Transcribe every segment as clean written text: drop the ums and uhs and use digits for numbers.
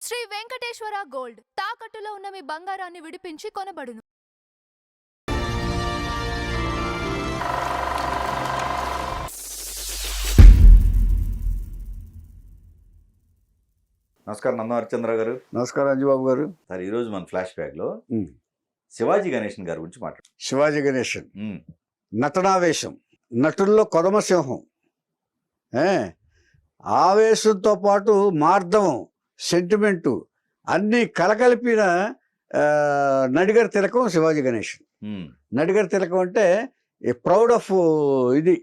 Shri Venkateswara gold తాకట్టులో ఉన్న మీ బంగారాన్ని విడిపించి కొనబడును. నమస్కారం నందం హరిచంద్ర గారు. నమస్కారం అంజుబాబు గారు. సార్ ఈరోజు మన ఫ్లాష్ బ్యాక్లో శివాజీ గణేషన్ గారి గురించి మాట్లాడు. శివాజీ గణేషన్ నటనావేశం, నటుల్లో కొదమసింహం, ఆవేశంతో పాటు మార్దవం, సెంటిమెంటు అన్నీ కలకలిపిన నడిగర్ తిలకం శివాజీ గణేషన్. నడిగర్ తిలకం అంటే ప్రౌడ్ ఆఫ్ ఇది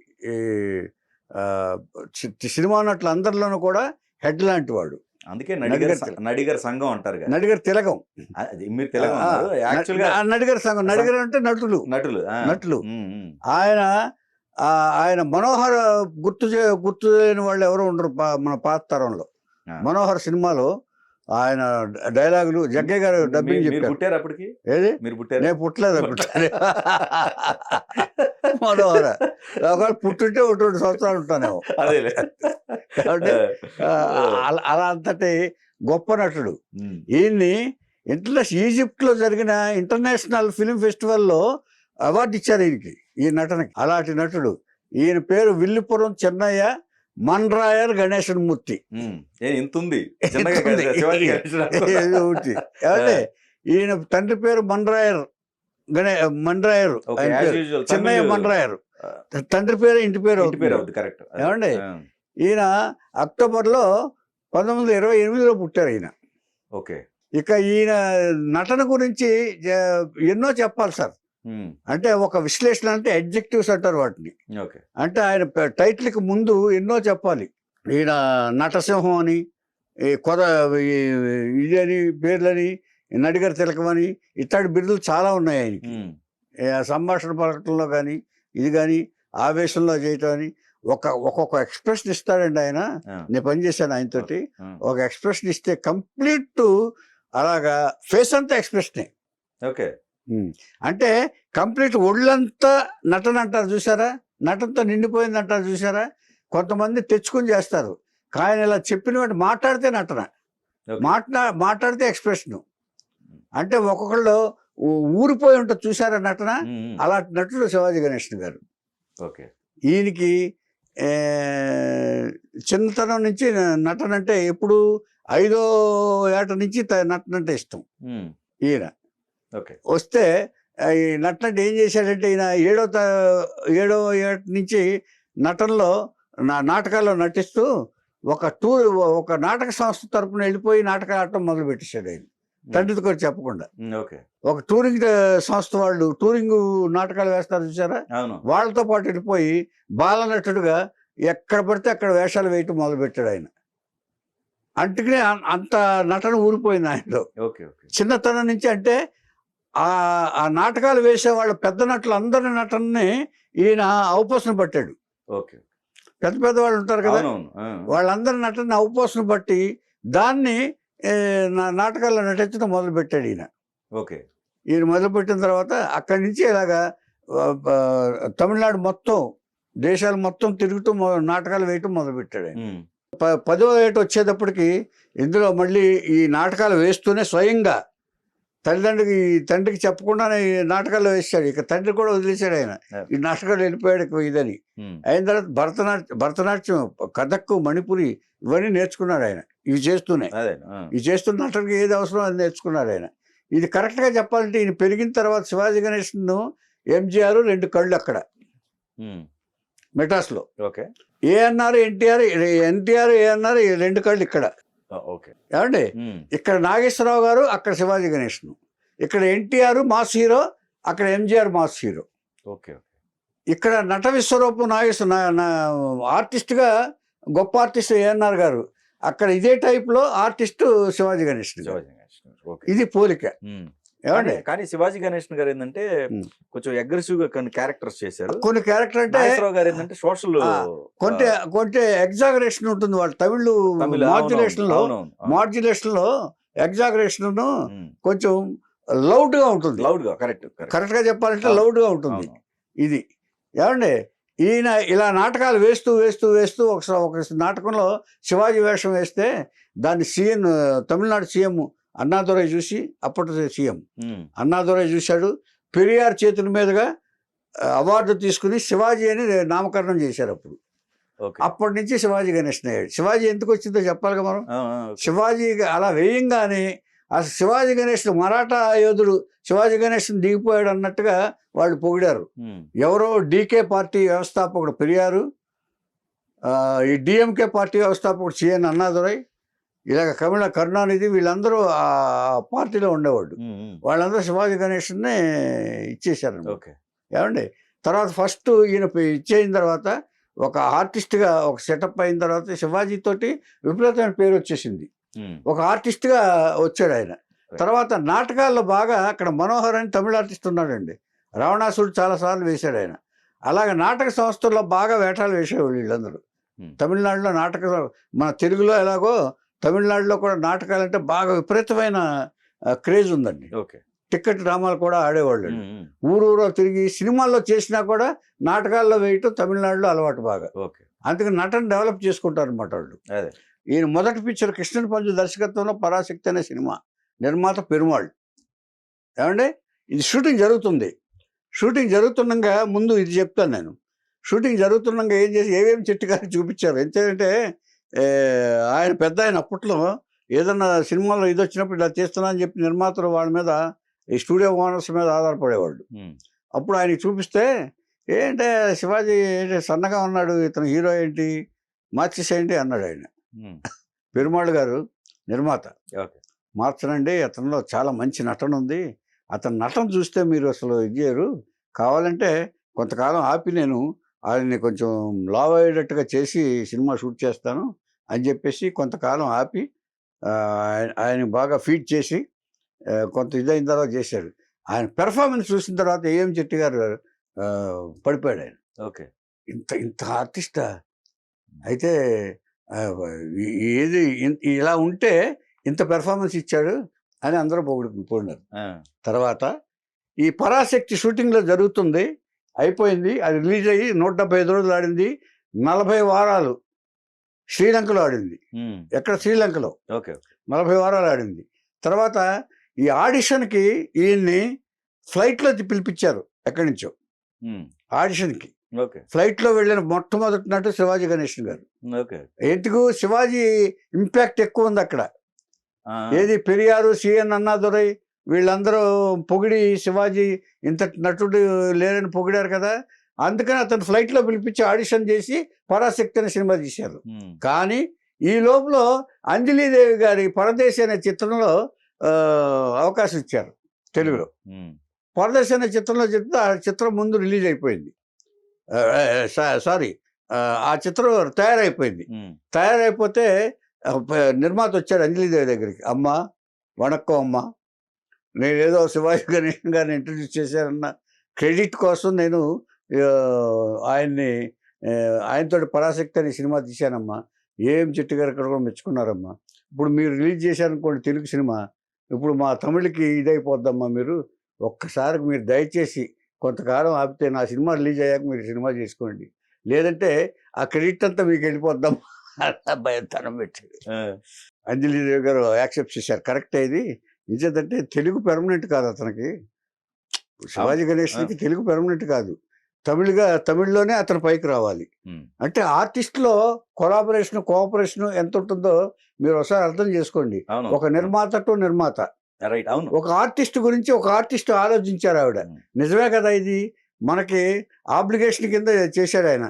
సినిమా నటులు అందరిలోనూ కూడా హెడ్ లాంటి వాడు. అందుకే నడిగర్ సంఘం అంటారు. నడిగర్ తిలకం, మీరు తిలకం నడిగర్ సంఘం. నడిగర్ అంటే నటులు నటులు నటులు ఆయన మనోహర్ గుర్తు లేని వాళ్ళు ఎవరు ఉండరు మన పాత తరంలో. మనోహర్ సినిమాలో ఆయన డైలాగులు జగ్గయ్య గారు డబ్బింగ్ చెప్పారు. అప్పటికి ఏది నేను పుట్టలేదు అనుకుంటాను. మనోహర ఒకవేళ పుట్టుంటే 2 సంవత్సరాలు ఉంటానేమో. కాబట్టి అలా అంతటి గొప్ప నటుడు. ఈయన్ని ఈజిప్ట్ లో జరిగిన ఇంటర్నేషనల్ ఫిలిం ఫెస్టివల్లో అవార్డు ఇచ్చారు ఈయనకి, ఈ నటనకి. అలాంటి నటుడు. ఈయన పేరు విల్లుపురం చెన్నయ్య మన్రాయర్ గణేశన్ మూర్తి. ఈయన తండ్రి పేరు మన్రాయర్ చెన్నయ్య మన్రాయర్. తండ్రి పేరు ఇంటి పేరు ఏమండి. ఈయన అక్టోబర్లో 1928లో పుట్టారు ఈయన. ఇక ఈయన నటన గురించి ఎన్నో చెప్పాలి సార్. అంటే ఒక విశ్లేషణ అంటే అడ్జెక్టివ్స్ అంటారు వాటిని. అంటే ఆయన టైటిల్కి ముందు ఎన్నో చెప్పాలి. ఈయన నటసింహం అని, ఇది అని పేర్లని, నడిగర్ తిలకం అని, ఇట్లాంటి బిరుదులు చాలా ఉన్నాయి ఆయనకి. సంభాషణ పలకటంలో కానీ, ఇది కానీ, ఆవేశంలో చేయటం అని ఒక్కొక్క ఎక్స్ప్రెషన్ ఇస్తాడండి ఆయన. నేను పనిచేశాను ఆయనతోటి. ఒక ఎక్స్ప్రెషన్ ఇస్తే కంప్లీట్ అలాగా ఫేస్ అంతా ఎక్స్ప్రెషనే. అంటే కంప్లీట్ ఒళ్ళంతా నటన అంటారు చూసారా, నటనతో నిండిపోయింది అంటారు చూసారా. కొంతమంది తెచ్చుకుని చేస్తారు, కానీ ఇలా చెప్పిన వాటి మాట్లాడితే నటన, మాట్లాడితే ఎక్స్ప్రెషన్. అంటే ఒక్కొక్కళ్ళు ఊరిపోయి ఉంటుంది చూసారా నటన. అలాంటి నటుడు శివాజీ గణేషన్ గారు. ఈయనకి చిన్నతనం నుంచి నటన అంటే ఎప్పుడు 5వ ఏట నుంచి నటన అంటే ఇష్టం. ఈయన వస్తే ఈ నటన ఏం చేశాడంటే ఈయన 7వ ఏట నుంచి నటనలో నాటకాల్లో నటిస్తూ ఒక నాటక సంస్థ తరపున వెళ్ళిపోయి నాటకాలు ఆడటం మొదలు పెట్టేశాడు ఆయన, తండ్రితో కూడా చెప్పకుండా. ఒక టూరింగ్ సంస్థ వాళ్ళు టూరింగ్ నాటకాలు వేస్తారు చూసారా, వాళ్ళతో పాటు వెళ్ళిపోయి బాలనటుడుగా ఎక్కడ పడితే అక్కడ వేషాలు వేయటం మొదలు పెట్టాడు ఆయన. అందుకనే అంత నటన ఊరిపోయింది ఆయనలో చిన్నతనం నుంచి. అంటే ఆ నాటకాలు వేసే వాళ్ళ పెద్ద నటులు అందరి నటనని ఈయన అవపోసన పట్టాడు. పెద్ద పెద్ద వాళ్ళు ఉంటారు కదా, వాళ్ళందరి నటన అవపోసన పట్టి దాన్ని నాటకాల్లో నటించడం మొదలు పెట్టాడు ఈయన. ఈయన మొదలుపెట్టిన తర్వాత అక్కడి నుంచి ఇలాగా తమిళనాడు మొత్తం, దేశాలు మొత్తం తిరుగుతూ నాటకాలు వేయటం మొదలుపెట్టాడు ఆయన. 10వ ఏట వచ్చేటప్పటికి ఇందులో మళ్ళీ ఈ నాటకాలు వేస్తూనే స్వయంగా తండ్రికి చెప్పకుండానే ఈ నాటకాల్లో వేసాడు. ఇక తండ్రి కూడా వదిలేశాడు ఆయన, ఈ నాటకాలు వెళ్ళిపోయాడు ఇదని. అయిన తర్వాత భరతనాట్యం, కథక్, మణిపురి ఇవన్నీ నేర్చుకున్నాడు ఆయన. ఇవి చేస్తున్న నటనకి ఏది అవసరం అది నేర్చుకున్నాడు ఆయన. ఇది కరెక్ట్గా చెప్పాలంటే ఈయన పెరిగిన తర్వాత శివాజీ గణేషన్ ఎంజీఆర్ 2 కళ్ళు అక్కడ మెటాస్లో. ఏఎన్ఆర్ ఎన్టీఆర్ 2 కళ్ళు ఇక్కడ. ఏమండి, ఇక్కడ నాగేశ్వరరావు గారు, అక్కడ శివాజీ గణేషన్. ఇక్కడ ఎన్టీఆర్ మాస్ హీరో, అక్కడ ఎంజీఆర్ మాస్ హీరో. ఇక్కడ నట విశ్వరూపం ఆర్టిస్ట్గా గొప్ప ఆర్టిస్ట్ ఏఎన్ఆర్ గారు, అక్కడ ఇదే టైప్లో ఆర్టిస్టు శివాజీ గణేషన్. ఇది పోలిక. ఏమండి, కానీ శివాజీ గణేషన్ గారు ఏంటంటే కొంచెం అగ్రెసివ్ గా కొన్ని క్యారెక్టర్స్ చేశారు. కొన్ని క్యారెక్టర్ అంటే గారు ఏంటంటే సోషల్ కొంటే ఎగ్జాగరేషన్ ఉంటుంది. వాళ్ళు తమిళ్ మాడ్యులేషన్ లో ఎగ్జాగరేషన్ కొంచెం లౌడ్ గా ఉంటుంది. కరెక్ట్ గా చెప్పాలంటే లౌడ్ గా ఉంటుంది ఇది. ఏమండి, ఈయన ఇలా నాటకాలు వేస్తూ వేస్తూ వేస్తూ ఒక నాటకంలో శివాజీ వేషం వేస్తే దాన్ని సీఎం, తమిళనాడు సీఎం అన్నాదురై చూసి, అప్పటి సీఎం అన్నాదురై చూశాడు. పెరియార్ చేతుల మీదుగా అవార్డు తీసుకుని శివాజీ అని నామకరణం చేశారు. అప్పుడు అప్పటి నుంచి శివాజీ గణేషన్ అయ్యాడు. శివాజీ ఎందుకు వచ్చిందో చెప్పాలిగా మనం. శివాజీ అలా వేయంగానే అసలు శివాజీ గణేషన్ మరాఠా యోధుడు శివాజీ గణేషన్ దిగిపోయాడు అన్నట్టుగా వాళ్ళు పొగిడారు. ఎవరో డీకే పార్టీ వ్యవస్థాపకుడు పెరియారు, ఈ డిఎంకే పార్టీ వ్యవస్థాపకుడు సిఎన్ అన్నాదురై, ఇలాగ కరుణానిధి, వీళ్ళందరూ ఆ పార్టీలో ఉండేవాళ్ళు. వాళ్ళందరూ శివాజీ గణేషన్ని ఇచ్చేశారు. ఏమండి, తర్వాత ఫస్ట్ ఈయన ఇచ్చేయిన తర్వాత ఒక ఆర్టిస్ట్గా ఒక సెటప్ అయిన తర్వాత శివాజీ తోటి విపరీతమైన పేరు వచ్చేసింది. ఒక ఆర్టిస్ట్గా వచ్చాడు ఆయన. తర్వాత నాటకాల్లో బాగా అక్కడ మనోహర్ అని తమిళ ఆర్టిస్ట్ ఉన్నాడండి. రావణాసుడు చాలాసార్లు వేశాడు ఆయన. అలాగే నాటక సంస్థల్లో బాగా వేషాలు వేసేవాళ్ళు వీళ్ళందరూ. తమిళనాడులో మన తెలుగులో ఎలాగో తమిళనాడులో కూడా నాటకాలంటే బాగా విపరీతమైన క్రేజ్ ఉందండి. టిక్కెట్ డ్రామాలు కూడా ఆడేవాళ్ళు. ఊరూరో తిరిగి సినిమాల్లో చేసినా కూడా నాటకాల్లో వేయటం తమిళనాడులో అలవాటు బాగా. అందుకని నటన డెవలప్ చేసుకుంటారు అనమాట వాళ్ళు. ఈయన మొదటి పిక్చర్ కృష్ణన్ పంజు దర్శకత్వంలో పరాశక్తి అనే సినిమా, నిర్మాత పెరుమాళ్. ఏమంటే ఇది షూటింగ్ జరుగుతుంది. షూటింగ్ జరుగుతుండగా ముందు ఇది చెప్తాను నేను. షూటింగ్ జరుగుతుండగా ఏమేమి చెట్టు గారికి చూపించారు. ఎందుకంటే ఆయన పెద్ద ఆయన అప్పట్లో ఏదన్నా సినిమాలో ఇది వచ్చినప్పుడు ఇలా చేస్తున్నా అని చెప్పి నిర్మాతలు వాళ్ళ మీద, ఈ స్టూడియో ఓనర్స్ మీద ఆధారపడేవాళ్ళు. అప్పుడు ఆయనకి చూపిస్తే ఏంటంటే శివాజీ ఏంటి సన్నగా ఉన్నాడు, ఇతను హీరో ఏంటి, మార్చేసేయండి అన్నాడు ఆయన. పెరుమాళ్ గారు నిర్మాత, మార్చనండి, అతనిలో చాలా మంచి నటన ఉంది, అతని నటన చూస్తే మీరు అసలు ఇది చేయరు, కావాలంటే కొంతకాలం ఆపి నేను ఆయన్ని కొంచెం లావ్ అయ్యేటట్టుగా చేసి సినిమా షూట్ చేస్తాను అని చెప్పేసి కొంతకాలం ఆపి ఆయన బాగా ఫీడ్ చేసి కొంత ఇదైన తర్వాత చేశాడు. ఆయన పెర్ఫార్మెన్స్ చూసిన తర్వాత ఏఎం చెట్టి గారు పడిపోయాడు ఆయన. ఇంత ఆర్టిస్టా అయితే ఏది ఇలా ఉంటే ఇంత పెర్ఫార్మెన్స్ ఇచ్చాడు అని అందరూ పోయినారు. తర్వాత ఈ పరాశక్తి షూటింగ్లో జరుగుతుంది, అయిపోయింది, అది రిలీజ్ అయ్యి 175 రోజులు ఆడింది, 40 వారాలు శ్రీలంకలో ఆడింది. ఎక్కడ? శ్రీలంకలో 40 వారాలు ఆడింది. తర్వాత ఈ ఆడిషన్కి ఈయన్ని ఫ్లైట్లో పిలిపించారు ఎక్కడి నుంచో ఆడిషన్కి. ఫ్లైట్లో వెళ్ళిన మొట్టమొదటి నటు శివాజీ గణేషన్ గారు. ఎందుకు? శివాజీ ఇంపాక్ట్ ఎక్కువ ఉంది అక్కడ. ఏది పెరియారు, సిఎన్ అన్నాదురై వీళ్ళందరూ పొగిడి శివాజీ ఇంత నటుడు లేరని పొగిడారు కదా, అందుకని అతను ఫ్లైట్లో పిలిపించి ఆడిషన్ చేసి పరాశక్తి అనే సినిమా తీశారు. కానీ ఈ లోపల అంజలీదేవి గారి పరదేశి అనే చిత్రంలో అవకాశం ఇచ్చారు తెలుగులో. పరదేశి అనే చిత్రంలో చెప్తే ఆ చిత్రం ముందు రిలీజ్ అయిపోయింది. సారీ, ఆ చిత్రం తయారైపోయింది. తయారైపోతే నిర్మాత వచ్చాడు అంజలీదేవి దగ్గరికి. అమ్మ వణక్కం అమ్మ, నేనేదో శివాజీ గణేషన్ గారిని ఇంట్రడ్యూస్ చేశానన్న క్రెడిట్ కోసం నేను ఆయనతో పరాశక్తి అనే సినిమా తీశానమ్మా, ఏం చెట్టు గారు అక్కడ కూడా మెచ్చుకున్నారమ్మా, ఇప్పుడు మీరు రిలీజ్ చేశారనుకోండి తెలుగు సినిమా, ఇప్పుడు మా తమిళకి ఇదైపోద్దమ్మా, మీరు ఒక్కసారి మీరు దయచేసి కొంతకాలం ఆపితే నా సినిమా రిలీజ్ అయ్యాక మీరు సినిమా చేసుకోండి, లేదంటే ఆ క్రెడిట్ అంతా మీకు వెళ్ళిపోద్దాం భయంతనం పెట్టాడు. అంజలీదేవి గారు యాక్సెప్ట్ చేశారు. కరెక్ట్ ఇది నిజంటే తెలుగు పెర్మనెంట్ కాదు అతనికి, శివాజీ గణేష్కి తెలుగు పెర్మనెంట్ కాదు, తమిళ్లోనే అతను పైకి రావాలి. అంటే ఆర్టిస్ట్లో కోఆపరేషన్ ఎంత ఉంటుందో మీరు ఒకసారి అర్థం చేసుకోండి. ఒక నిర్మాత టు నిర్మాత, ఒక ఆర్టిస్ట్ గురించి ఒక ఆర్టిస్ట్ ఆలోచించారు ఆవిడ. నిజమే కదా, ఇది మనకి ఆబ్లిగేషన్ కింద చేశాడు ఆయన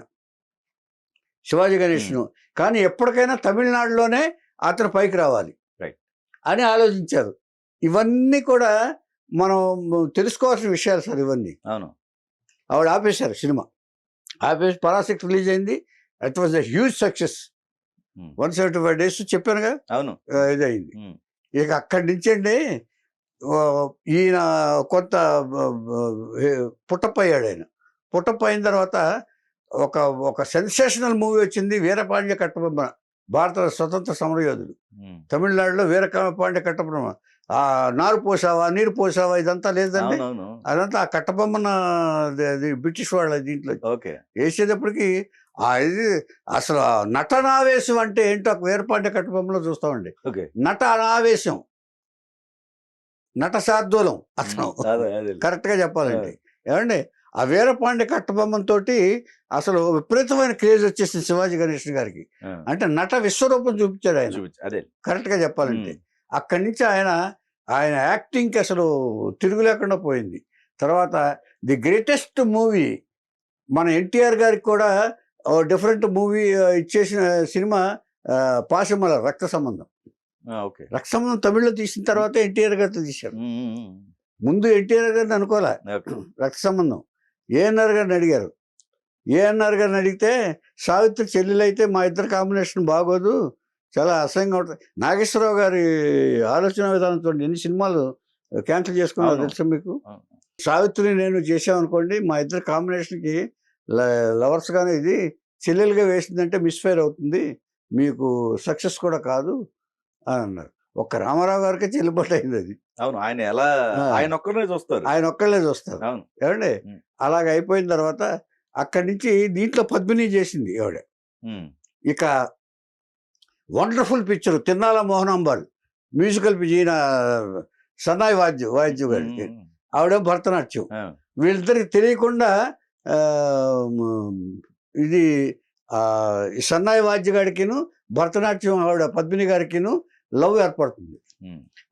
శివాజీ గణేష్ను. కానీ ఎప్పటికైనా తమిళనాడులోనే అతను పైకి రావాలి అని ఆలోచించారు. ఇవన్నీ కూడా మనం తెలుసుకోవాల్సిన విషయాలు సార్ ఇవన్నీ. ఆవిడ ఆపేశారు సినిమా, ఆపేసి పరాశక్తి రిలీజ్ అయింది. It was a huge success. 175 days చెప్పానుగా, ఇదయింది. ఇక అక్కడి నుంచి అండి ఈయన కొంత పుట్టప్ అయ్యాడు. ఆయన పుట్టప్ అయిన తర్వాత ఒక సెన్సేషనల్ మూవీ వచ్చింది, వీరపాండ్య కట్టబొమ్మ. భారత స్వతంత్ర సమరయోధుడు, తమిళనాడులో వీరపాండ్య కట్టబొమ్మ. ఆ నారు పోసావా నీరు పోసావా ఇదంతా లేదండి. అవునవును. అదంతా ఆ కట్టబొమ్మన బ్రిటిష్ వాళ్ళ దీంట్లో ఓకే. వేసేటప్పటికి ఇది అసలు ఆ నటనావేశం అంటే ఏంటో వీరపాండ్య కట్టబొమ్మలో చూస్తామండి. ఓకే. నట అనావేశం, నట శార్దూలం అతను అదే అదే. కరెక్ట్గా చెప్పాలంటే. ఏమండి ఆ వీరపాండ్య కట్టబొమ్మతో అసలు విపరీతమైన క్రేజ్ వచ్చేసింది శివాజీ గణేశన్ గారికి. అంటే నట విశ్వరూపం చూపించాడు ఆయన, అదే కరెక్ట్గా చెప్పాలంటే. అక్కడి నుంచి ఆయన యాక్టింగ్కి అసలు తిరుగు లేకుండా పోయింది. తర్వాత ది గ్రేటెస్ట్ మూవీ మన ఎన్టీఆర్ గారికి కూడా డిఫరెంట్ మూవీ ఇచ్చేసిన సినిమా పాశమల రక్త సంబంధం. ఓకే. రక్త సంబంధం తమిళ్లో తీసిన తర్వాత ఎన్టీఆర్ గారితో తీశారు. ముందు ఎన్టీఆర్ గారిని అనుకోలే. రక్త సంబంధం ఏఎన్ఆర్ గారిని అడిగారు. ఏఎన్ఆర్ గారిని అడిగితే సావిత్రి చెల్లెలైతే మా ఇద్దరు కాంబినేషన్ బాగోదు, చాలా అసహ్యంగా ఉంటుంది. నాగేశ్వరరావు గారి ఆలోచన విధానంతో ఎన్ని సినిమాలు క్యాన్సిల్ చేసుకున్నారో తెలుసా మీకు? సావిత్రి నేను చేసామనుకోండి, మా ఇద్దరు కాంబినేషన్కి లవర్స్గానే ఇది చెల్లెలుగా వేసిందంటే మిస్ఫైర్ అవుతుంది, మీకు సక్సెస్ కూడా కాదు అని అన్నారు. ఒక్క రామారావు గారికి చెల్లుబాటు అయింది అది. అవును. ఆయన ఎలా ఆయన ఒక్కళ్ళే చూస్తారు. అవును. ఏమండి అలాగ అయిపోయిన తర్వాత అక్కడి నుంచి దీంట్లో పద్మిని చేసింది ఆవిడ. ఇక వండర్ఫుల్ పిక్చర్ తిన్నాల మోహనాంబాల్ మ్యూజికల్ ఈయన సన్నాయి వాద్యం గారికి, ఆవిడ భరతనాట్యం. వీళ్ళిద్దరికి తెలియకుండా ఇది సన్నాయి వాద్యగాడికిను భరతనాట్యం ఆవిడ పద్మిని గారికిను లవ్ ఏర్పడుతుంది.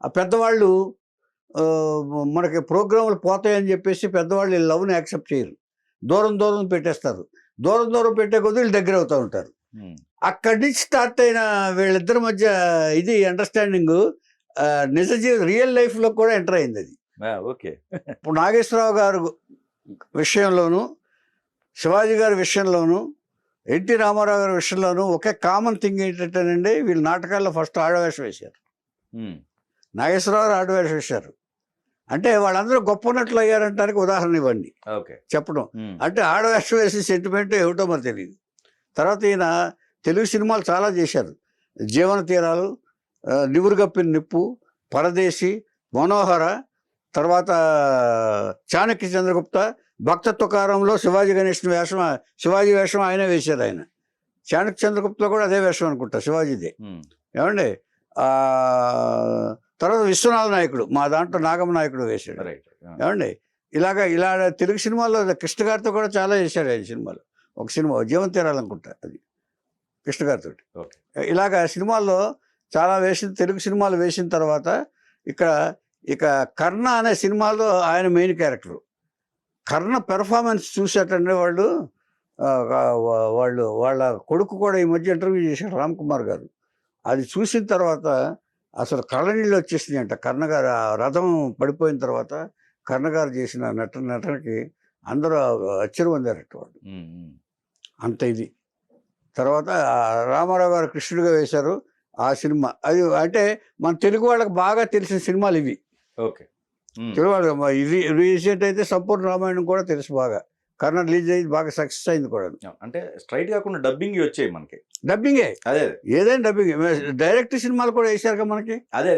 ఆ పెద్దవాళ్ళు మనకి ప్రోగ్రాములు పోతాయని చెప్పేసి పెద్దవాళ్ళు ఈ లవ్ని యాక్సెప్ట్ చేయరు, దూరం పెట్టేస్తారు. దూరం పెట్టే కొద్దీ వీళ్ళు దగ్గర అవుతూ ఉంటారు. అక్కడి నుంచి స్టార్ట్ అయిన వీళ్ళిద్దరి మధ్య ఇది అండర్స్టాండింగ్ రియల్ లైఫ్లో కూడా ఎంటర్ అయింది అది. ఓకే. ఇప్పుడు నాగేశ్వరరావు గారు విషయంలోనూ శివాజీ గారి విషయంలోనూ ఎన్టీ రామారావు గారి విషయంలోనూ ఒకే కామన్ థింగ్ ఏంటంటేనండి, వీళ్ళు నాటకాల్లో ఫస్ట్ ఆడవేషం వేశారు. నాగేశ్వరరావు గారు ఆడవేషం వేశారు అంటే వాళ్ళందరూ గొప్ప నటులు అయ్యారంటానికి ఉదాహరణ ఇవ్వండి చెప్పడం. అంటే ఆడవేషం వేసే సెంటిమెంట్ ఏమిటో మరి తెలియదు. తర్వాత ఈయన తెలుగు సినిమాలు చాలా చేశారు. జీవన తీరాలు, నివురుగప్పిన నిప్పు, పరదేశి, మనోహర, తర్వాత చాణక్య చంద్రగుప్త, భక్త తుకారంలో శివాజీ గణేశన్ వేషం, శివాజీ వేషం ఆయనే వేశారు. ఆయన చాణక్య చంద్రగుప్తలో కూడా అదే వేషం అనుకుంటా, శివాజీదే. ఏమండి తర్వాత విశ్వనాథ నాయకుడు, మా దాంట్లో నాగమ్మ నాయకుడు వేశాడు. ఏమండి ఇలా తెలుగు సినిమాల్లో కృష్ణ గారితో కూడా చాలా చేశాడు ఆయన సినిమాలు. ఒక సినిమా జీవన తీరాలనుకుంటా, అది కృష్ణ గారితో. ఇలాగ సినిమాల్లో చాలా తెలుగు సినిమాలు వేసిన తర్వాత ఇక కర్ణ అనే సినిమాలో ఆయన మెయిన్ క్యారెక్టరు. కర్ణ పెర్ఫార్మెన్స్ చూసేటండి వాళ్ళ కొడుకు కూడా ఈ మధ్య ఇంటర్వ్యూ చేశాడు, రామ్ కుమార్ గారు. అది చూసిన తర్వాత అసలు కళ్ళనీళ్ళు వచ్చేసింది అంట. కర్ణ గారు ఆ రథం పడిపోయిన తర్వాత కర్ణ గారు చేసిన నటనకి అందరూ ఆశ్చర్యం పొందారట వాళ్ళు, అంత ఇది. తర్వాత రామారావు గారు కృష్ణుడిగా వేశారు ఆ సినిమా. అది అంటే మన తెలుగు వాళ్ళకి బాగా తెలిసిన సినిమాలు ఇవి. తెలుగు వాళ్ళకి రీసెంట్ అయితే సంపూర్ణ రామాయణం కూడా తెలుసు బాగా. కర్ణ రిలీజ్ అయ్యి బాగా సక్సెస్ అయింది కూడా. అంటే స్ట్రైట్ కాకుండా డబ్బింగ్ వచ్చాయి మనకి. డబ్బింగే అదే ఏదైనా డబ్బింగ్. డైరెక్ట్ సినిమాలు కూడా వేశారు కదా మనకి. అదే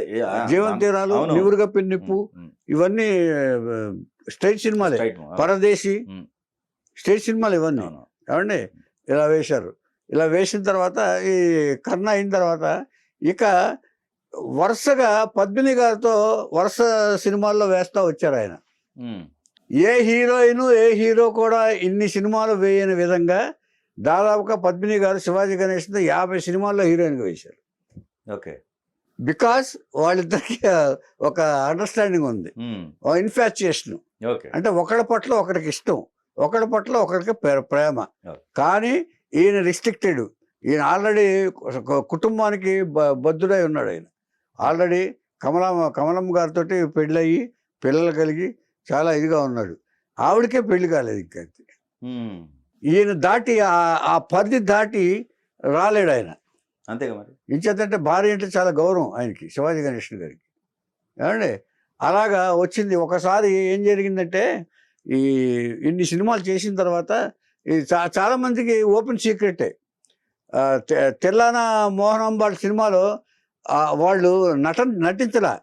జీవన తీరాలు, నివురుగప్పిన నిప్పు, ఇవన్నీ స్టేట్ సినిమాలే. పరదేశి స్టేట్ సినిమాలు ఇవన్నీ. ఏమండి ఇలా వేశారు. ఇలా వేసిన తర్వాత ఈ కర్ణ అయిన తర్వాత ఇక వరుసగా పద్మిని గారితో వరుస సినిమాల్లో వేస్తూ వచ్చారు ఆయన. ఏ హీరో కూడా ఇన్ని సినిమాలు వేయని విధంగా దాదాపుగా పద్మిని గారు శివాజీ గణేశన్తో 50 సినిమాల్లో హీరోయిన్గా వేశారు. ఓకే. బికాస్ వాళ్ళిద్దరికి ఒక అండర్స్టాండింగ్ ఉంది, ఇన్ఫాచ్యుయేషన్. అంటే ఒకళ్ళ పట్ల ఒకరికి ఇష్టం, ఒకళ్ళ పట్ల ఒకరికి ప్రేమ. కానీ ఈయన రిస్ట్రిక్టెడ్. ఈయన ఆల్రెడీ కుటుంబానికి బద్ధుడై ఉన్నాడు. ఆయన ఆల్రెడీ కమలమ్మ గారితో పెళ్ళయి పిల్లలు కలిగి చాలా ఇదిగా ఉన్నాడు. ఆవిడకే పెళ్లి కాలేదు ఇంకా. ఈయన దాటి ఆ పరిధి దాటి రాలేడు ఆయన. అంతేగా మరి. ఇంచేతంటే భార్య అంటే చాలా గౌరవం ఆయనకి, శివాజీ గణేశన్ గారికి. ఏమండి అలాగా వచ్చింది. ఒకసారి ఏం జరిగిందంటే ఇన్ని సినిమాలు చేసిన తర్వాత చాలామందికి ఓపెన్ సీక్రెటే. తెల్లాన మోహనాంబాళ్ సినిమాలో వాళ్ళు నటించలా.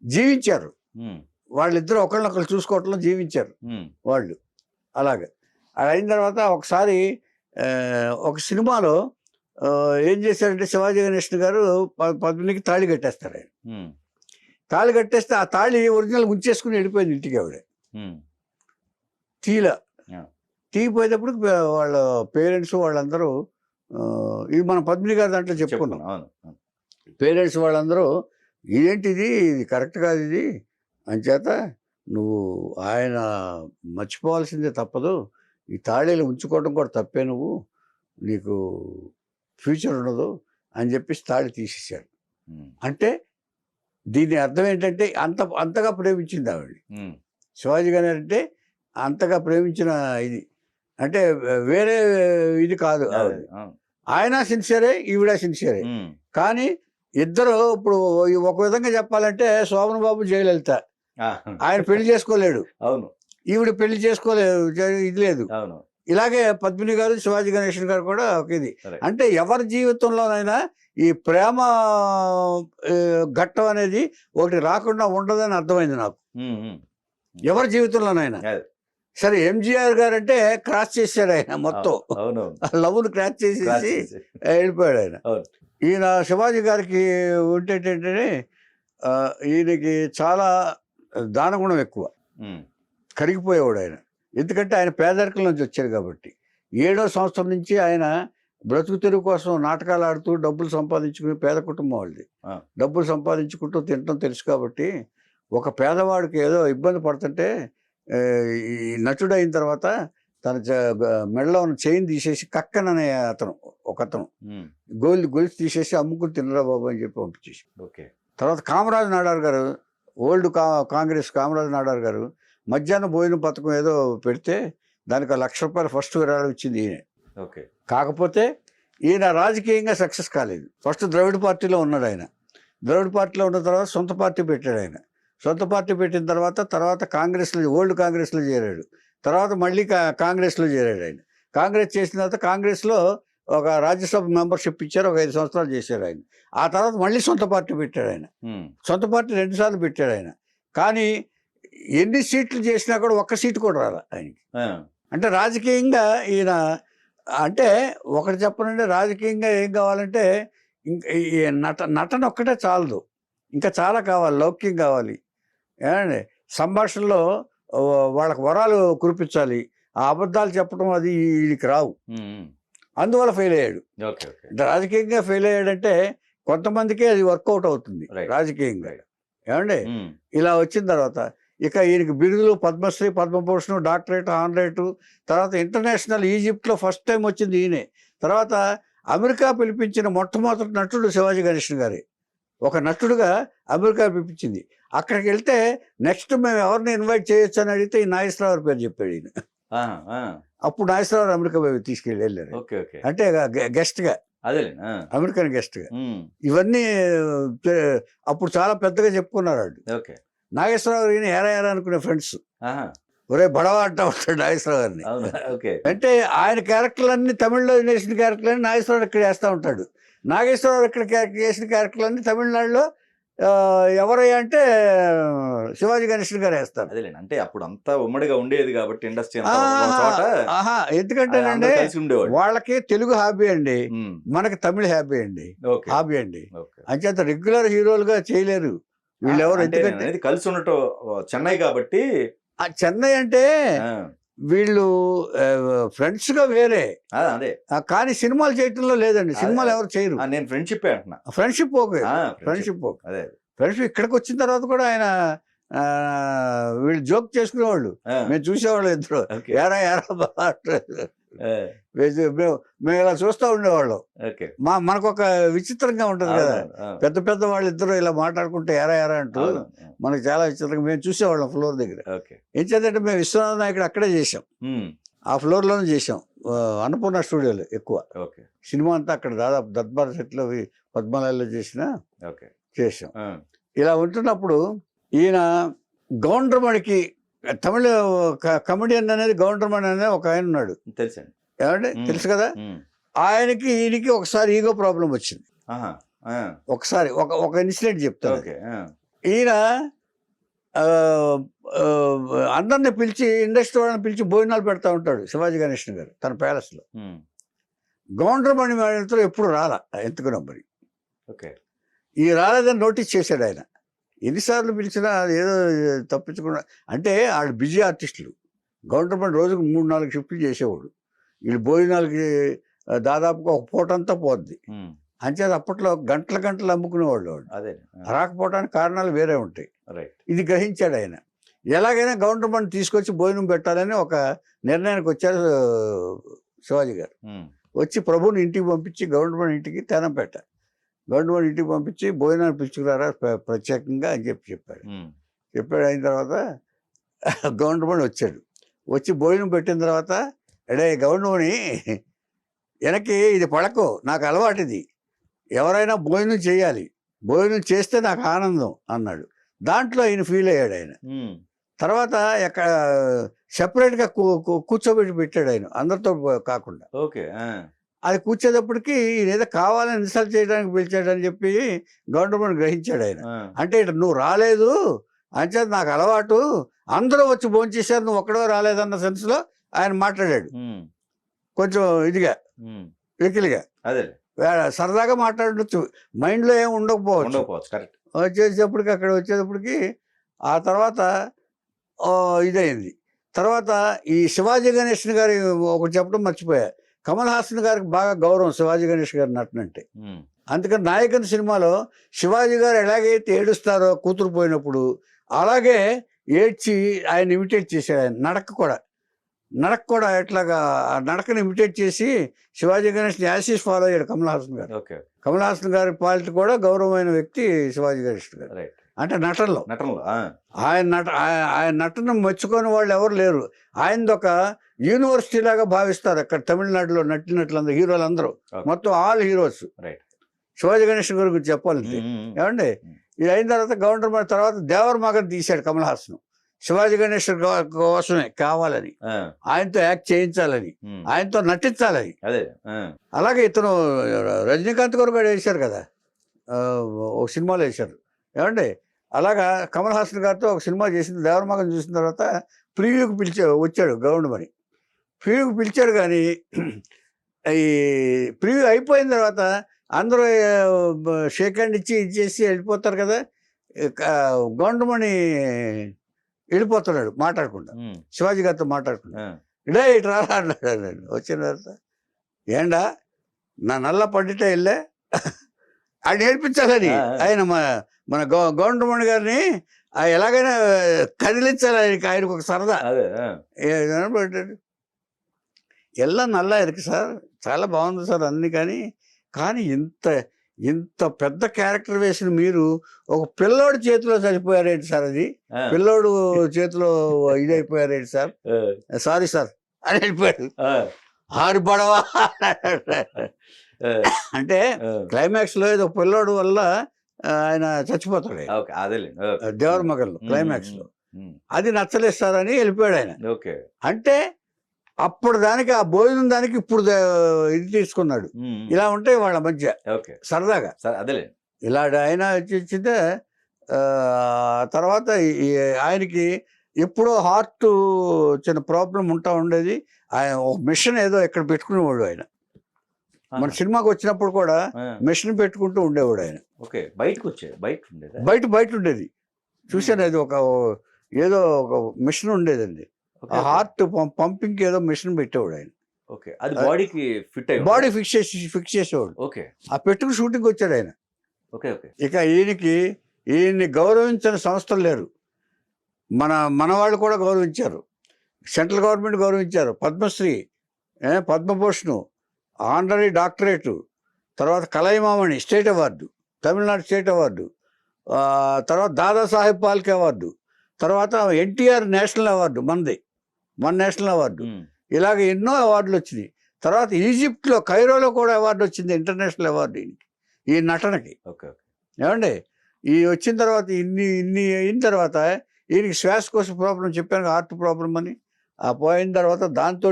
జీవించారు. ఉమ్, వాళ్ళిద్దరు ఒకళ్ళనొకళ్ళు చూసుకోవటంలో జీవించారు ఉమ్, వాళ్ళు. అలాగే అది అయిన తర్వాత ఒకసారి ఒక సినిమాలో ఏం చేశారంటే శివాజీ గణేషన్ గారు పద్మినికి తాళి కట్టేస్తారు ఆయన. ఉమ్, తాళి కట్టేస్తే ఆ తాళి ఒరిజినల్ ఉంచేసుకుని వెళ్ళిపోయింది ఇంటికి ఆవిడ. ఉమ్, తీలా Yeah. తీగిపోయేటప్పుడు వాళ్ళ పేరెంట్స్ వాళ్ళందరూ ఇది మన పద్మిని గారి దాంట్లో చెప్పుకున్నాం. చెప్పుకున్నాం, అవును, అవును. పేరెంట్స్ వాళ్ళందరూ ఇదేంటిది, ఇది కరెక్ట్ కాదు ఇది, అంచేత నువ్వు ఆయన మర్చిపోవాల్సిందే తప్పదు, ఈ తాళీలు ఉంచుకోవడం కూడా తప్పే, నువ్వు నీకు ఫ్యూచర్ ఉండదు అని చెప్పేసి తాళి తీసేశాడు. ఉమ్, అంటే దీని అర్థం ఏంటంటే అంతగా ప్రేమించింది ఆవిడ. ఉమ్, శివాజీ గారు అంటే అంతగా ప్రేమించిన ఇది అంటే వేరే ఇది కాదు అదే, ఆవిడ. అవును. ఆయన సిన్సియరే, ఈవిడ సిన్సియరే. ఉమ్, కానీ ఇద్దరు ఇప్పుడు ఒక విధంగా చెప్పాలంటే శోభన్ బాబు జయలలిత, ఆ, ఆయన పెళ్లి చేసుకోలేడు, అవును, ఈవిడ పెళ్లి చేసుకోలేదు, ఇది లేదు. అవును. ఇలాగే పద్మిని గారు శివాజీ గణేషన్ గారు కూడా ఒక ఇది. Correct. అంటే ఎవరి జీవితంలోనైనా ఈ ప్రేమ ఘట్టం అనేది ఒకటి రాకుండా ఉండదని అర్థమైంది నాకు, ఉమ్, ఉమ్, ఎవరి జీవితంలోనైనా. అదే. సరే ఎంజీఆర్ గారు అంటే క్రాస్ చేశాడు ఆయన మొత్తం, అవునవును. లవ్ను క్రాస్ చేసేసి వెళ్ళిపోయాడు ఆయన. అవును. ఈయన శివాజీ గారికి ఉంటేటంటే ఈయనకి చాలా దానగుణం ఎక్కువ, ఉమ్, కరిగిపోయేవాడు ఆయన. ఎందుకంటే ఆయన పేదరికం నుంచి వచ్చారు కాబట్టి. 7వ సంవత్సరం నుంచి ఆయన బ్రతుకు తెరువు కోసం నాటకాలు ఆడుతూ డబ్బులు సంపాదించుకుని, పేద కుటుంబం వాళ్ళది, డబ్బులు సంపాదించుకుంటూ తినటం తెలుసు కాబట్టి, ఒక పేదవాడికి ఏదో ఇబ్బంది పడుతుంటే ఈ నటుడు అయిన తర్వాత తన మెడలో ఉన్న చైన్ తీసేసి కక్కననే ఒకతను ఉమ్, గొలుసు తీసేసి అమ్ముకుని తినరా బాబు అని చెప్పి పంపించేసి. ఓకే. తర్వాత కామరాజు నాడార్ గారు, ఓల్డ్ కాంగ్రెస్ కామరాజు నాడార్ గారు మధ్యాహ్నం భోజనం పథకం ఏదో పెడితే దానికి ₹1,00,000 ఫస్ట్ విరాళం ఇచ్చింది ఈయన. ఓకే. కాకపోతే ఈయన రాజకీయంగా సక్సెస్ కాలేదు. ఫస్ట్ ద్రవిడ పార్టీలో ఉన్నాడు ఆయన. ద్రవిడ పార్టీలో ఉన్న తర్వాత సొంత పార్టీ పెట్టాడు ఆయన. సొంత పార్టీ పెట్టిన తర్వాత కాంగ్రెస్లో, ఓల్డ్ కాంగ్రెస్లో చేరాడు. తర్వాత మళ్ళీ కాంగ్రెస్లో చేరాడు ఆయన. కాంగ్రెస్ చేసిన తర్వాత కాంగ్రెస్లో ఒక రాజ్యసభ మెంబర్షిప్ ఇచ్చారు, ఒక 5 సంవత్సరాలు చేశారు ఆయన. ఆ తర్వాత మళ్ళీ సొంత పార్టీ పెట్టాడు ఆయన. సొంత పార్టీ 2 సార్లు పెట్టాడు ఆయన. కానీ ఎన్ని సీట్లు చేసినా కూడా ఒక్క సీటు కూడా రాలా ఆయనకి. అంటే రాజకీయంగా ఈయన అంటే ఒకటి చెప్పనంటే, రాజకీయంగా ఏం కావాలంటే ఇంకా ఈ నటన ఒక్కటే చాలదు, ఇంకా చాలా కావాలి, లౌక్యం కావాలి. ఏమండి, సంభాషణలో వాళ్ళకి వరాలు కురిపించాలి, ఆ అబద్ధాలు చెప్పడం అది వీడికి రావు, అందువల్ల ఫెయిల్ అయ్యాడు. రాజకీయంగా ఫెయిల్ అయ్యాడంటే కొంతమందికే అది వర్కౌట్ అవుతుంది రాజకీయంగా. ఏమండి, ఇలా వచ్చిన తర్వాత ఇక ఈయనకి బిరుదులు పద్మశ్రీ, పద్మభూషణ్, డాక్టరేట్, ఆనరేటు, తర్వాత ఇంటర్నేషనల్ ఈజిప్ట్లో ఫస్ట్ టైం వచ్చింది ఈయనే. తర్వాత అమెరికా పిలిపించిన మొట్టమొదటి నటుడు శివాజీ గణేషన్ గారే. ఒక నటుడుగా అమెరికా పిలిపించింది. అక్కడికి వెళ్తే నెక్స్ట్ మేము ఎవరిని ఇన్వైట్ చేయొచ్చు అని అడిగితే ఈ నాగేశ్వరరావు పేరు చెప్పాడు ఈయన. అప్పుడు నాగేశ్వరరావు అమెరికా తీసుకెళ్ళి వెళ్ళారు, అంటే గెస్ట్గా, అమెరికన్ గెస్ట్గా. ఇవన్నీ అప్పుడు చాలా పెద్దగా చెప్పుకున్నారు వాళ్ళు. నాగేశ్వరరావు ఈయన ఏరా అనుకునే ఫ్రెండ్స్, ఒరే బడవ అంటా ఉంటాడు నాగేశ్వరరావు గారిని. అంటే ఆయన క్యారెక్టర్లన్నీ తమిళ్లో వేసిన క్యారెక్టర్లన్నీ నాగేశ్వరరావు ఇక్కడ వేస్తూ ఉంటాడు. నాగేశ్వరరావు ఇక్కడ వేసిన క్యారెక్టర్లన్నీ తమిళనాడులో ఎవరయ్యా అంటే శివాజీ గణేషన్ గారు వేస్తారు. అంటే అప్పుడు అంతా ఉమ్మడిగా ఉండేది కాబట్టి ఇండస్ట్రీ. ఎందుకంటేనండి వాళ్ళకి తెలుగు హాబీ అండి, మనకి తమిళ హాబీ అండి, హాబీ అండి. అంచేత రెగ్యులర్ హీరోలుగా చేయలేరు వీళ్ళెవరు. ఎందుకంటే కలిసి ఉండటం చెన్నై కాబట్టి. చెన్నై అంటే వీళ్ళు ఫ్రెండ్స్ గా వేరే, అదే కానీ సినిమాలు చేయటంలో లేదండి. సినిమాలు ఎవరు చేయరు. నేను ఫ్రెండ్షిప్ అంటున్నా. ఫ్రెండ్షిప్ ఓకే, ఫ్రెండ్షిప్ ఇక్కడికి వచ్చిన తర్వాత కూడా ఆయన వీళ్ళు జోక్ చేసుకునేవాళ్ళు, మేము చూసేవాళ్ళు ఇద్దరు, ఏరా మేము ఇలా చూస్తూ ఉండేవాళ్ళం. మనకు ఒక విచిత్రంగా ఉంటుంది కదా, పెద్ద పెద్ద వాళ్ళు ఇద్దరు ఇలా మాట్లాడుకుంటే ఎరా అంటూ మనకు చాలా విచిత్రంగా మేము చూసేవాళ్ళం ఫ్లోర్ దగ్గర. ఏం చేద్దంటే మేము విశ్వనాథ నాయకుడు అక్కడే చేసాం, ఆ ఫ్లోర్లోనే చేసాం, అన్నపూర్ణ స్టూడియోలో ఎక్కువ. సినిమా అంతా అక్కడ దాదాపు దర్బార్ సెట్లో పద్మనాభంలో చేసాం. ఇలా ఉంటున్నప్పుడు ఈయన గౌండ్రమణికి, తమిళ కమెడియన్ అనేది గౌండ్రమణి అనేది ఒక ఆయన ఉన్నాడు, తెలుసండి. ఏమంటే తెలుసు కదా. ఆయనకి ఈయనకి ఒకసారి ఈగో ప్రాబ్లం వచ్చింది. ఒకసారి ఒక ఇన్సిడెంట్ చెప్తాను. ఈయన ఆ, ఆ, అందరిని పిలిచి ఇండస్ట్రీ వాళ్ళని పిలిచి భోజనాలు పెడతా ఉంటాడు శివాజీ గణేషన్ గారు తన ప్యాలెస్లో. గౌండ్రమణి మేడలతో ఎప్పుడు రాలా ఎందుకున్నా మరి. ఓకే. ఈ రాలేదని నోటీస్ చేశాడు ఆయన. ఎన్నిసార్లు పిలిచినా ఏదో తప్పించకుండా, అంటే వాళ్ళు బిజీ ఆర్టిస్టులు. గౌండ్రమణి రోజుకు 3-4 షిఫ్ట్లు చేసేవాడు. వీళ్ళు భోజనాలకి దాదాపుగా ఒక పూటంతా పోద్ది. అంచేది అప్పట్లో గంటలు అమ్ముకునేవాళ్ళు వాళ్ళు. అదే రాకపోవడానికి కారణాలు వేరే ఉంటాయి. రైట్. ఇది గ్రహించాడు ఆయన. ఎలాగైనా గౌండ్రమణి తీసుకొచ్చి భోజనం పెట్టాలని ఒక నిర్ణయానికి వచ్చారు శివాజీ గారు. వచ్చి ప్రభుని ఇంటికి పంపించి గౌండ్రమణి ఇంటికి తెనం పెట్టారు. గౌండ్రమణి ఇంటికి పంపించి భోజనాన్ని పిలుచుకున్నారా ప్రత్యేకంగా అని చెప్పాడు. అయిన తర్వాత గౌండ్రమణి వచ్చాడు. వచ్చి భోజనం పెట్టిన తర్వాత, ఎడే గౌండ్రమణి వెనక్కి ఇది పడకు, నాకు అలవాటు ఇది, ఎవరైనా భోజనం చేయాలి, భోజనం చేస్తే నాకు ఆనందం అన్నాడు. దాంట్లో ఆయన ఫీల్ అయ్యాడు ఆయన. తర్వాత ఎక్కడ సెపరేట్గా కూర్చోబెట్టి పెట్టాడు ఆయన, అందరితో కాకుండా. ఓకే. అది కూర్చేటప్పటికి ఈయన ఏదో కావాలని ఇన్సల్ట్ చేయడానికి పిలిచాడని చెప్పి గవర్నమెంట్ గ్రహించాడు ఆయన. అంటే ఇటు నువ్వు రాలేదు అంచేది నాకు అలవాటు, అందరూ వచ్చి భోంచేశారు, నువ్వు ఒక్కడో రాలేదన్న సెన్స్లో ఆయన మాట్లాడాడు. కొంచెం ఇదిగా వెకిలిగా, అదే సరదాగా మాట్లాడచ్చు, మైండ్లో ఏమి ఉండకపోవచ్చు. వచ్చేటప్పటికి అక్కడ వచ్చేటప్పటికి ఆ తర్వాత ఇదైంది. తర్వాత ఈ శివాజీ గణేషన్ గారి ఒకటి చెప్పడం మర్చిపోయా, కమల్ హాసన్ గారికి బాగా గౌరవం శివాజీ గణేష్ గారి నటనంటే. అందుకని నాయకన్ సినిమాలో శివాజీ గారు ఎలాగైతే ఏడుస్తారో కూతురు పోయినప్పుడు, అలాగే ఏడ్చి ఆయన ఇమిటేట్ చేశాడు. ఆయన నడక కూడా ఎట్లాగా నడకని ఇమిటేట్ చేసి శివాజీ గణేష్ యాసిస్ ఫాలో అయ్యాడు కమల్ హాసన్ గారు. కమల్ హాసన్ గారి పాలిటీ కూడా గౌరవమైన వ్యక్తి శివాజీ గణేష్ గారు. అంటే నటనలో ఆయన నటన మెచ్చుకొని వాళ్ళు ఎవరు లేరు. ఆయనది ఒక యూనివర్సిటీ లాగా భావిస్తారు అక్కడ తమిళనాడులో నటినట్లందరూ హీరోలందరూ, మొత్తం ఆల్ హీరోస్. శివాజీ గణేష్ గారి గురించి చెప్పాలంటే ఏమండి, ఇది అయిన తర్వాత గవర్నర్ తర్వాత దేవర్ మగన్ తీశాడు కమల్ హాసన్. శివాజీ గణేష్ కోసమే కావాలని, ఆయనతో యాక్ట్ చేయించాలని, ఆయనతో నటించాలని. అలాగే ఇతను రజనీకాంత్ గారు కూడా వేశారు కదా, ఒక సినిమాలో వేశారు ఏమండి. అలాగా కమల్ హాసన్ గారితో ఒక సినిమా చేసింది. దేవరమగన్ చూసిన తర్వాత ప్రివ్యూకి వచ్చాడు గౌండ్మణి. ప్రివ్యూకి పిలిచాడు, కానీ ఈ ప్రివ్యూ అయిపోయిన తర్వాత అందరూ షేక్ హ్యాండ్ ఇచ్చి ఇచ్చేసి వెళ్ళిపోతారు కదా, గౌండ్మణి వెళ్ళిపోతున్నాడు మాట్లాడకుండా, శివాజీ గారితో మాట్లాడకుండా. ఇడే ఇటు రాలా అన్నాడు. వచ్చిన తర్వాత ఏండా నా నల్ల పండిట వెళ్ళే ఆయన నేర్పించాలని, ఆయన మన గౌండ్మణి గారిని ఎలాగైనా కదిలించాలని ఆయనకు ఒక సరదా. ఎల్లా నల్లా ఇருக்கு సార్, చాలా బాగుంది సార్ అన్ని, కానీ ఇంత పెద్ద క్యారెక్టర్ వేసిన మీరు ఒక పిల్లోడి చేతిలో చనిపోయారేంటి సార్, అది పిల్లోడు చేతిలో ఇదైపోయారేంటి సార్, సారీ సార్ అని వెళ్ళిపోయాడు. ఆరిపడవా అంటే క్లైమాక్స్ లో ఏదో పిల్లోడు వల్ల ఆయన చచ్చిపోతాడు దేవర్ మగల్లో క్లైమాక్స్ లో. అది నచ్చలేదు సార్ అని వెళ్ళిపోయాడు ఆయన. అంటే అప్పుడు దానికి ఆ భోజనం దానికి ఇప్పుడు ఇది తీసుకున్నాడు. ఇలా ఉంటాయి వాళ్ళ మధ్య సరదాగా. ఇలా ఆయన వచ్చిందే తర్వాత ఆయనకి ఎప్పుడో హార్ట్ చిన్న ప్రాబ్లం ఉంటా ఉండేది. ఆయన ఒక మిషన్ ఏదో ఇక్కడ పెట్టుకునేవాడు ఆయన. మన సినిమాకి వచ్చినప్పుడు కూడా మిషన్ పెట్టుకుంటూ ఉండేవాడు ఆయన. బయట ఉండేది చూసాను, అది ఏదో ఒక మిషన్ ఉండేదండి. హార్ట్ పంపింగ్ ఏదో మిషన్ పెట్టేవాడు ఆయన. బాడీ ఫిక్స్ చేసేవాడు. ఆ పెట్టుకు షూటింగ్ వచ్చాడు ఆయన. ఇక ఈయన్ని గౌరవించిన సంస్థలు లేరు. మన వాళ్ళు కూడా గౌరవించారు. సెంట్రల్ గవర్నమెంట్ గౌరవించారు. పద్మశ్రీ, పద్మభూషణ్, ఆనరీ డాక్టరేటు, తర్వాత Kalaimamani state award, Tamil Nadu state award, తర్వాత దాదాసాహెబ్ పాల్కే అవార్డు, తర్వాత ఎన్టీఆర్ నేషనల్ అవార్డు, మన నేషనల్ అవార్డు. ఇలాగ ఎన్నో అవార్డులు వచ్చినాయి. తర్వాత ఈజిప్ట్లో కైరోలో కూడా అవార్డు వచ్చింది, ఇంటర్నేషనల్ అవార్డు ఈ నటనకి. ఏమండి, ఈ వచ్చిన తర్వాత ఇన్ని అయిన తర్వాత ఈయనకి శ్వాసకోశ ప్రాబ్లం చెప్పాను, హార్ట్ ప్రాబ్లం అని. ఆ పోయిన తర్వాత దాంతో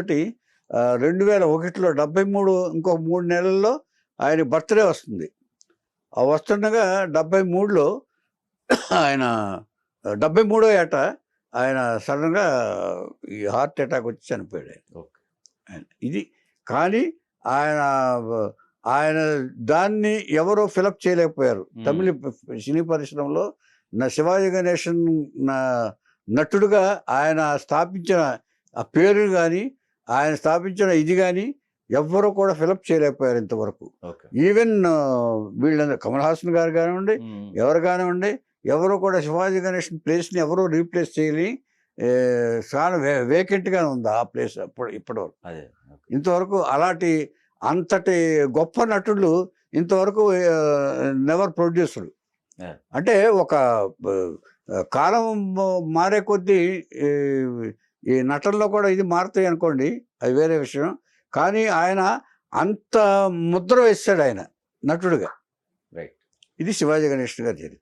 2001లో 73 ఇంకొక 3 నెలల్లో ఆయన బర్త్డే వస్తుంది. ఆ వస్తుండగా 73లో ఆయన 73వ ఏట ఆయన సడన్గా ఈ హార్ట్ అటాక్ వచ్చి చనిపోయాడు ఆయన. ఓకే. ఇది కానీ ఆయన ఆయన దాన్ని ఎవరో ఫిలప్ చేయలేకపోయారు. తమిళ సినీ పరిశ్రమలో శివాజీ గణేశన్ నటుడుగా ఆయన స్థాపించిన ఆ పేరు కానీ ఆయన స్థాపించిన ఇది కానీ ఎవ్వరూ కూడా ఫిలప్ చేయలేకపోయారు ఇంతవరకు. ఓకే. ఈవెన్ వీళ్ళందరూ కమల్ హాసన్ గారు కానివ్వండి, ఎవరు కానివ్వండి, ఎవరు కూడా శివాజీ గణేశన్ ప్లేస్ని ఎవరూ రీప్లేస్ చేయని చాలా వేకెంట్గానే ఉంది ఆ ప్లేస్ ఇప్పటివరకు. అదే. ఇంతవరకు అలాంటి అంతటి గొప్ప నటులు ఇంతవరకు నెవర్ ప్రొడ్యూస్డ్. అంటే ఒక కాలం మారే కొద్దీ ఈ నటనలో కూడా ఇది మారుతాయి అనుకోండి, అది వేరే విషయం. కానీ ఆయన అంత ముద్ర వేస్తాడు ఆయన నటుడుగా. రైట్. ఇది శివాజీ గణేశన్ గారి చరిత్ర.